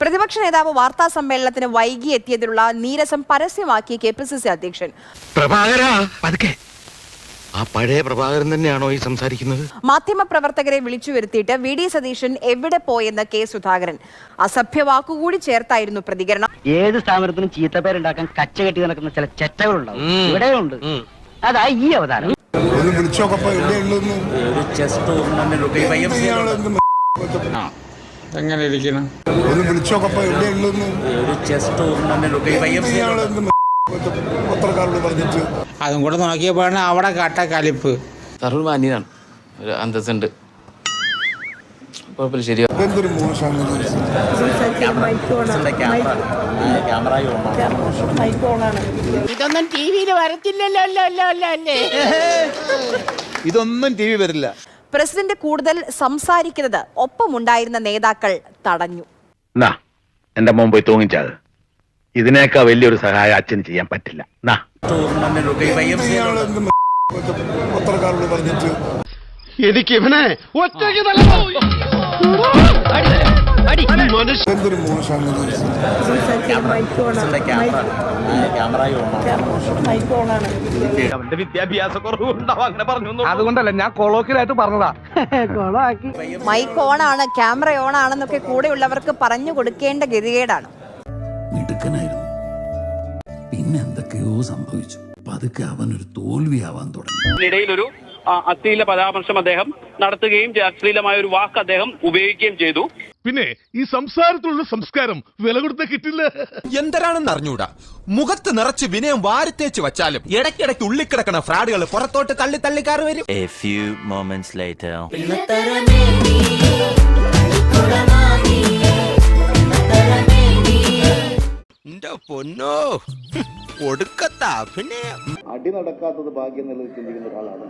പ്രതിപക്ഷ നേതാവ് വാർത്താ സമ്മേളനത്തിന് വൈകി എത്തിയതിലുള്ള നീരസം പരസ്യമാക്കി കെപിസിസി അധ്യക്ഷൻ. ആ പഴയ പ്രഭാകരൻ തന്നെയാണോ ഈ സംസാരിക്കുന്നത്? മാധ്യമപ്രവർത്തകരെ വിളിച്ചു വരുത്തിയിട്ട് വി.ഡി. സതീശൻ എവിടെ പോയെന്ന് കെ. സുധാകരൻ. അസഭ്യ വാക്കുകൂടി ചേർത്തായിരുന്നു പ്രതികരണം. ഏത് സ്ഥാപനത്തിനും ചീത്തപ്പേരുണ്ടാക്കാൻ കച്ചകെട്ടി നടക്കുന്ന ചില ചെറ്റകളുണ്ടാവും, ഇവിടെയുണ്ട്. അതാ ഈ അവതാരം. എങ്ങനെ ഇരിക്കണം? അതും കൂടെ നോക്കിയപ്പോഴാണ് അവിടെ കട്ട കലിപ്പ്. മാന്യനാണ്, ഒരു അന്തസ്സുണ്ട്, കുഴപ്പമില്ല, ശരിയാ. ഇതൊന്നും ടിവിയിൽ വരത്തില്ലല്ലോ. ഇതൊന്നും ടി വി വരില്ല. പ്രസിഡന്റ് കൂടുതൽ സംസാരിക്കുന്നത് ഒപ്പമുണ്ടായിരുന്ന നേതാക്കൾ തടഞ്ഞു. എന്റെ മോൻ പോയി തൂങ്ങിച്ചത്. ഇതിനേക്കാൾ വലിയൊരു സഹായം അച്ഛന് ചെയ്യാൻ പറ്റില്ല. എനിക്ക് ഇവനെ ഒറ്റയ്ക്ക് വിദ്യാഭ്യാസ കുറവുണ്ടാവും, അങ്ങനെ പറഞ്ഞു. അതുകൊണ്ടല്ല, ഞാൻ കൊളോക്കിലായിട്ട് പറഞ്ഞതാ. മൈക്ക് ഓണാണ്, ക്യാമറ ഓണാണെന്നൊക്കെ കൂടെയുള്ളവർക്ക് പറഞ്ഞു കൊടുക്കേണ്ട ഗതികേടാണ്. മിടുക്കനായിരുന്നു. പിന്നെ എന്തൊക്കെയോ സംഭവിച്ചു. പതുക്കെ അവനൊരു തോൽവിയാവാൻ തുടങ്ങി. ഇടയിലൊരു അശ്ലീല പരാമർശം അദ്ദേഹം നടത്തുകയും അശ്ലീലമായ ഒരു വാക്ക് അദ്ദേഹം ഉപയോഗിക്കുകയും ചെയ്തു. പിന്നെ ഈ സംസാരത്തിലുള്ള സംസ്കാരം വില കൊടുത്ത കിട്ടില്ല. എന്തരാണെന്ന് അറിഞ്ഞൂടാ. മുഖത്ത് നിറച്ച് വിനയം വാരിത്തേച്ച് വച്ചാലും ഇടയ്ക്കിടയ്ക്ക് ഉള്ളിക്കിടക്കണ ഫ്രാഡുകൾ പുറത്തോട്ട് തള്ളി തള്ളിക്കാറ് വരും. പൊന്നോ ഒടുക്കത്ത അഭിനയം. അടി നടക്കാത്തത് ഭാഗ്യം എന്നുള്ളത് ചിന്തിക്കുന്ന ഒരാളാണ്.